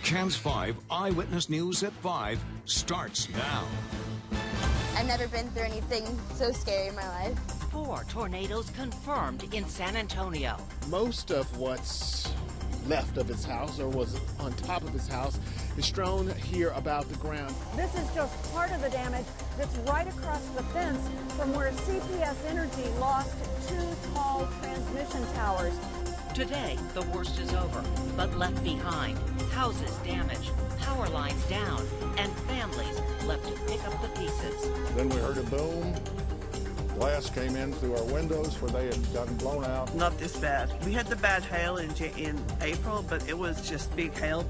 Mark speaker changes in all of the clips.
Speaker 1: KANS 5 Eyewitness News at 5 starts now.
Speaker 2: I've never been through anything so scary in my life.
Speaker 3: 4 tornadoes confirmed in San Antonio.
Speaker 4: Most of what's left of his house, or was on top of his house, is strewn here about the ground.
Speaker 5: This is just part of the damage that's right across the fence from where CPS Energy lost 2 tall transmission towers.
Speaker 3: Today, the worst is over, but left behind, houses damaged, power lines down, and families left to pick up the pieces.
Speaker 6: Then we heard a boom. Glass came in through our windows where they had gotten blown out.
Speaker 7: Not this bad. We had the bad hail in April, but it was just big hail,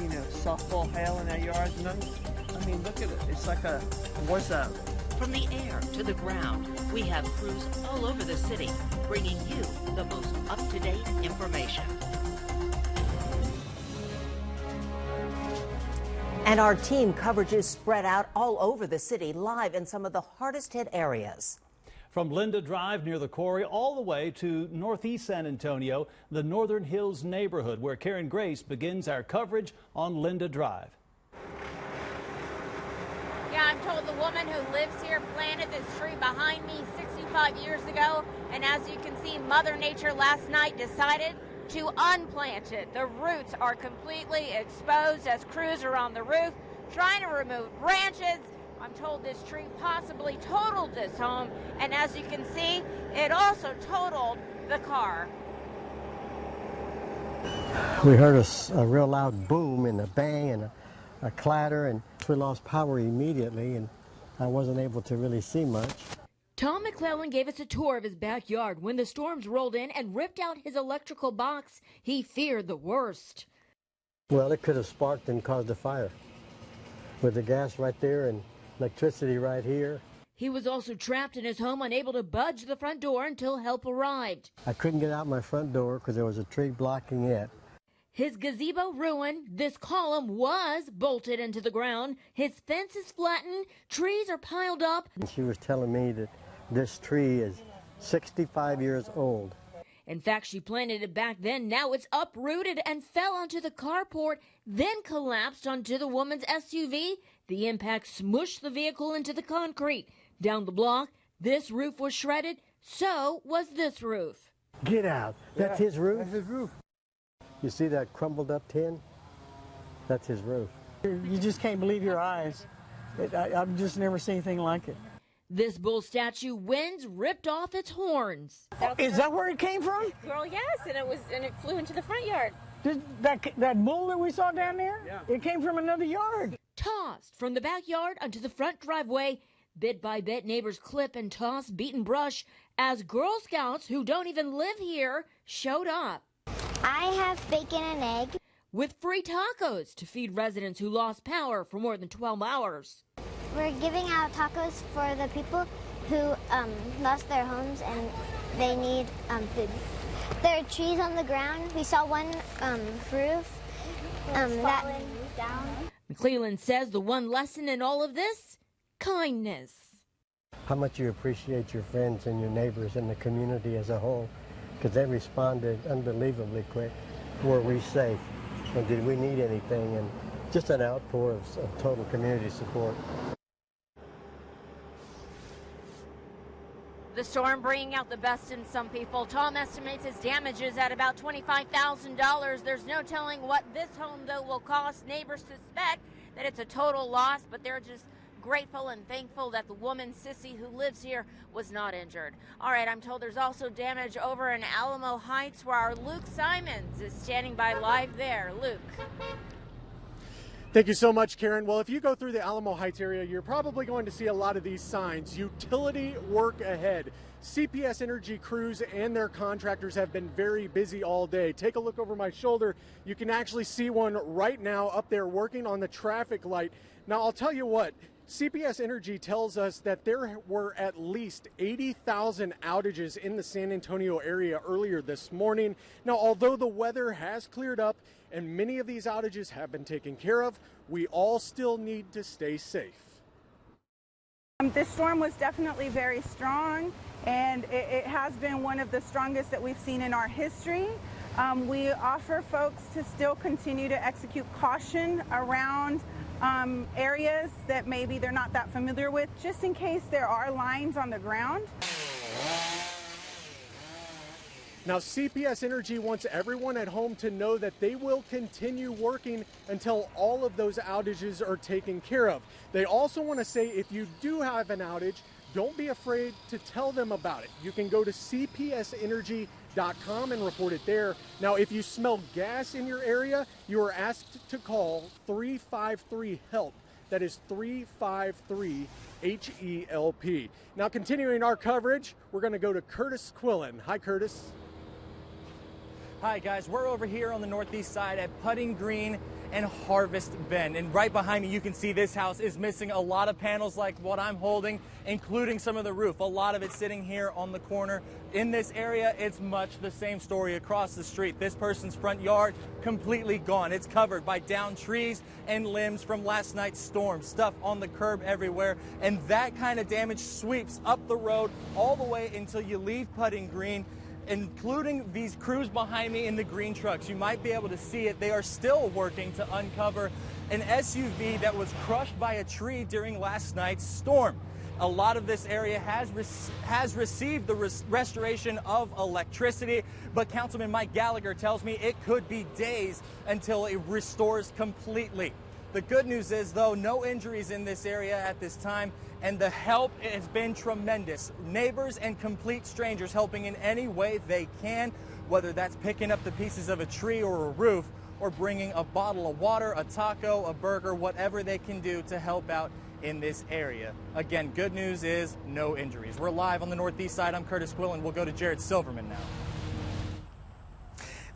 Speaker 7: you know, softball hail in our yard. I mean, look at it. It's like a war zone.
Speaker 3: From the air to the ground, we have crews all over the city bringing you the most up-to-date information.
Speaker 8: And our team coverage is spread out all over the city, live in some of the hardest hit areas.
Speaker 9: From Linda Drive near the quarry all the way to northeast San Antonio, the Northern Hills neighborhood, where Karen Grace begins our coverage on Linda Drive.
Speaker 10: Yeah, I'm told the woman who lives here planted this tree behind me 65 years ago, and as you can see, Mother Nature last night decided to unplant it. The roots are completely exposed as crews are on the roof trying to remove branches. I'm told this tree possibly totaled this home, and as you can see, it also totaled the car.
Speaker 11: We heard a real loud boom and a bang and a clatter, and we lost power immediately, and I wasn't able to really see much.
Speaker 12: Tom McClellan gave us a tour of his backyard. When the storms rolled in and ripped out his electrical box, he feared the worst.
Speaker 11: Well, it could have sparked and caused a fire with the gas right there and electricity right here.
Speaker 12: He was also trapped in his home, unable to budge the front door until help arrived.
Speaker 11: I couldn't get out my front door because there was a tree blocking it.
Speaker 12: His gazebo ruined, this column was bolted into the ground, his fence is flattened, trees are piled up.
Speaker 11: And she was telling me that this tree is 65 years old.
Speaker 12: In fact, she planted it back then. Now it's uprooted and fell onto the carport, then collapsed onto the woman's SUV. The impact smushed the vehicle into the concrete. Down the block, this roof was shredded, so was this roof.
Speaker 11: Get out. That's his roof?
Speaker 13: That's his roof.
Speaker 11: You see that crumbled up tin? That's his roof.
Speaker 13: You just can't believe your eyes. I've just never seen anything like it.
Speaker 12: This bull statue, winds ripped off its horns.
Speaker 13: Is that where it came from?
Speaker 10: Well, yes, and it flew into the front yard.
Speaker 13: That bull that we saw down there? Yeah. It came from another yard.
Speaker 12: Tossed from the backyard onto the front driveway. Bit by bit, neighbors clip and toss beaten brush as Girl Scouts who don't even live here showed up.
Speaker 14: I have bacon and egg.
Speaker 12: With free tacos to feed residents who lost power for more than 12 hours.
Speaker 14: We're giving out tacos for the people who lost their homes and they need food. There are trees on the ground. We saw one roof that down.
Speaker 12: McClellan says the one lesson in all of this, kindness.
Speaker 11: How much you appreciate your friends and your neighbors and the community as a whole, because they responded unbelievably quick. Were we safe? And did we need anything? And just an outpour of total community support.
Speaker 10: The storm bringing out the best in some people. Tom estimates his damages at about $25,000. There's no telling what this home, though, will cost. Neighbors suspect that it's a total loss, but they're just grateful and thankful that the woman, Sissy, who lives here, was not injured. All right, I'm told there's also damage over in Alamo Heights where our Luke Simons is standing by live there. Luke.
Speaker 4: Thank you so much, Karen. Well, if you go through the Alamo Heights area, you're probably going to see a lot of these signs. Utility work ahead. CPS Energy crews and their contractors have been very busy all day. Take a look over my shoulder. You can actually see one right now up there working on the traffic light. Now, I'll tell you what, CPS Energy tells us that there were at least 80,000 outages in the San Antonio area earlier this morning. Now, although the weather has cleared up and many of these outages have been taken care of, we all still need to stay safe.
Speaker 5: This storm was definitely very strong, and it has been one of the strongest that we've seen in our history.
Speaker 15: We offer folks to still continue to execute caution around areas that maybe they're not that familiar with, just in case there are lines on the ground.
Speaker 4: Now, CPS Energy wants everyone at home to know that they will continue working until all of those outages are taken care of. They also want to say if you do have an outage, don't be afraid to tell them about it. You can go to cpsenergy.com and report it there. Now, if you smell gas in your area, you are asked to call 353-HELP. That is 353-HELP. Now, continuing our coverage, we're going to go to Curtis Quillen. Hi, Curtis.
Speaker 16: Hi guys, we're over here on the northeast side at Putting Green and Harvest Bend. And right behind me, you can see this house is missing a lot of panels like what I'm holding, including some of the roof. A lot of it sitting here on the corner. In this area, it's much the same story across the street. This person's front yard completely gone. It's covered by downed trees and limbs from last night's storm, stuff on the curb everywhere. And that kind of damage sweeps up the road all the way until you leave Putting Green, including these crews behind me in the green trucks. You might be able to see it. They are still working to uncover an SUV that was crushed by a tree during last night's storm. A lot of this area has received the restoration of electricity, but Councilman Mike Gallagher tells me it could be days until it restores completely. The good news is, though, no injuries in this area at this time, and the help has been tremendous. Neighbors and complete strangers helping in any way they can, whether that's picking up the pieces of a tree or a roof, or bringing a bottle of water, a taco, a burger, whatever they can do to help out in this area. Again, good news is no injuries. We're live on the northeast side. I'm Curtis Quillen. We'll go to Jared Silverman now.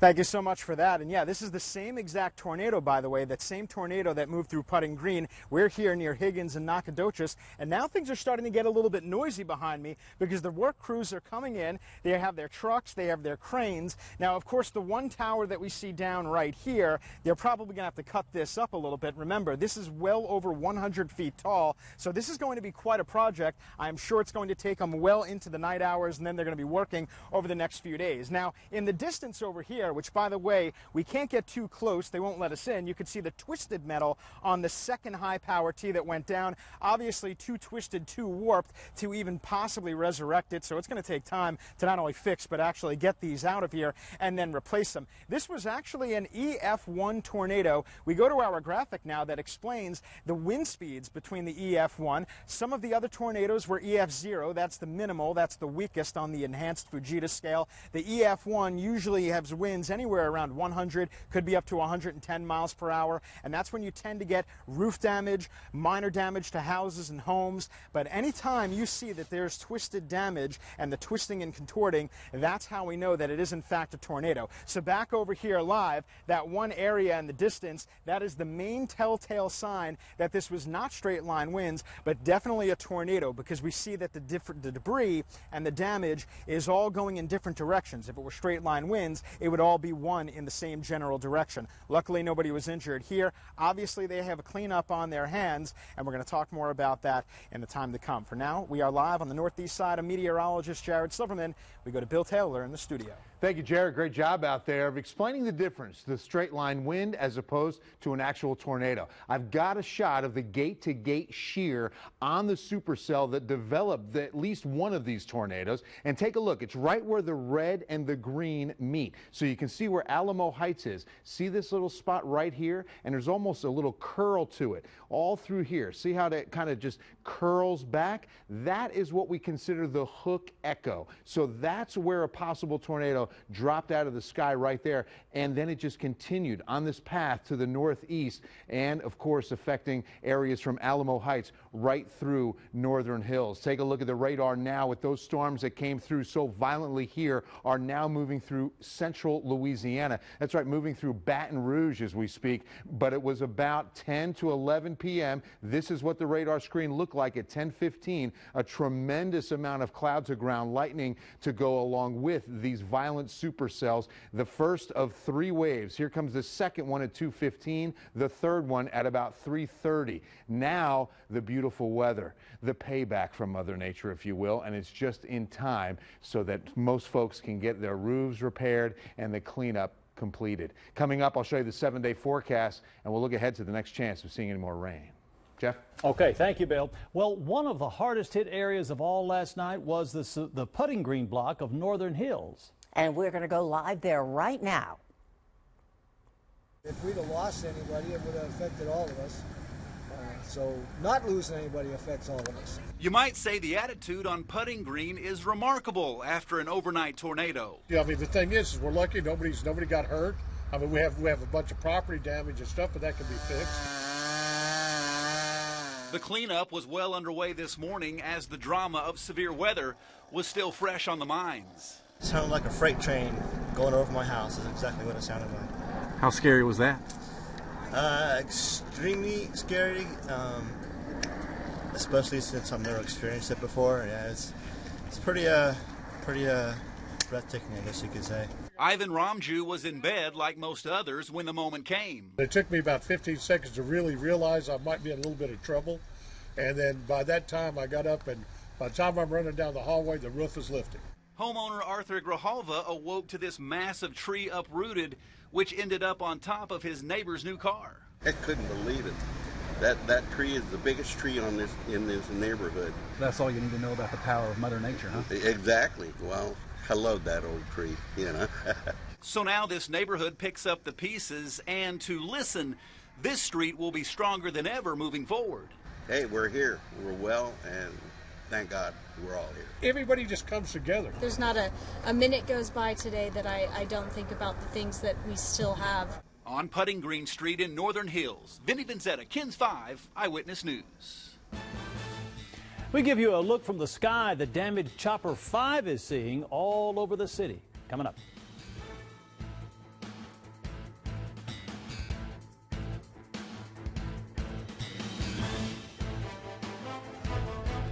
Speaker 17: Thank you so much for that. And yeah, this is the same exact tornado, by the way, that same tornado that moved through Putting Green. We're here near Higgins and Nacogdoches, and now things are starting to get a little bit noisy behind me because the work crews are coming in. They have their trucks, they have their cranes. Now, of course, the one tower that we see down right here, they're probably going to have to cut this up a little bit. Remember, this is well over 100 feet tall, so this is going to be quite a project. I'm sure it's going to take them well into the night hours, and then they're going to be working over the next few days. Now, in the distance over here, which, by the way, we can't get too close. They won't let us in. You can see the twisted metal on the second high power T that went down. Obviously, too twisted, too warped to even possibly resurrect it. So it's going to take time to not only fix, but actually get these out of here and then replace them. This was actually an EF1 tornado. We go to our graphic now that explains the wind speeds between the EF1. Some of the other tornadoes were EF0. That's the minimal. That's the weakest on the enhanced Fujita scale. The EF1 usually has winds anywhere around 100, could be up to 110 miles per hour, and that's when you tend to get roof damage, minor damage to houses and homes. But anytime you see that there's twisted damage and the twisting and contorting, that's how we know that it is in fact a tornado. So back over here live, that one area in the distance, that is the main telltale sign that this was not straight line winds, but definitely a tornado, because we see that the debris and the damage is all going in different directions. If it were straight line winds, it would all be one in the same general direction. Luckily, nobody was injured here. Obviously, they have a cleanup on their hands, and we're going to talk more about that in the time to come. For now, we are live on the northeast side. I'm meteorologist Jared Silverman. We go to Bill Taylor in the studio.
Speaker 18: Thank you, Jared. Great job out there of explaining the difference, the straight line wind as opposed to an actual tornado. I've got a shot of the gate-to-gate shear on the supercell that developed at least one of these tornadoes. And take a look. It's right where the red and the green meet. So you can see where Alamo Heights is. See this little spot right here? And there's almost a little curl to it all through here. See how that kind of just curls back? That is what we consider the hook echo. So that's where a possible tornado dropped out of the sky right there, and then it just continued on this path to the northeast, and of course affecting areas from Alamo Heights right through Northern Hills. Take a look at the radar now with those storms that came through so violently here are now moving through central Louisiana. That's right, moving through Baton Rouge as we speak, but it was about 10 to 11 p.m. This is what the radar screen looked like at 10:15. A tremendous amount of cloud to ground lightning to go along with these violent violent supercells, the first of 3 waves. Here comes the second one at 2:15, the third one at about 3:30. Now the beautiful weather, the payback from Mother Nature, if you will, and it's just in time so that most folks can get their roofs repaired and the cleanup completed. Coming up, I'll show you the 7-day forecast, and we'll look ahead to the next chance of seeing any more rain. Jeff?
Speaker 9: Okay, thank you, Bill. Well, one of the hardest hit areas of all last night was the putting green block of Northern Hills.
Speaker 8: And we're going to go live there right now.
Speaker 19: If we'd have lost anybody, it would have affected all of us. So not losing anybody affects all of us.
Speaker 20: You might say the attitude on Putting Green is remarkable after an overnight tornado.
Speaker 6: Yeah, I mean, the thing is we're lucky nobody got hurt. I mean, we have a bunch of property damage and stuff, but that can be fixed.
Speaker 20: The cleanup was well underway this morning as the drama of severe weather was still fresh on the minds.
Speaker 21: It sounded like a freight train going over my house is exactly what it sounded like.
Speaker 22: How scary was that?
Speaker 21: Extremely scary, especially since I've never experienced it before. Yeah, it's pretty breathtaking, I guess you could say.
Speaker 20: Ivan Ramju was in bed like most others when the moment came.
Speaker 6: It took me about 15 seconds to really realize I might be in a little bit of trouble. And then by that time I got up, and by the time I'm running down the hallway, the roof is lifted.
Speaker 20: Homeowner Arthur Grijalva awoke to this massive tree uprooted, which ended up on top of his neighbor's new car.
Speaker 23: I couldn't believe it. That tree is the biggest tree in this neighborhood.
Speaker 22: That's all you need to know about the power of Mother Nature, huh?
Speaker 23: Exactly. Well, hello, that old tree, you know.
Speaker 20: So now this neighborhood picks up the pieces, and to listen, this street will be stronger than ever moving forward.
Speaker 23: Hey, we're here. We're well, and thank God we're all here.
Speaker 6: Everybody just comes together.
Speaker 24: There's not a minute goes by today that I don't think about the things that we still have.
Speaker 20: On Putting Green Street in Northern Hills, Vinny Vincetta, KENS 5 Eyewitness News.
Speaker 9: We give you a look from the sky the damage Chopper 5 is seeing all over the city. Coming up.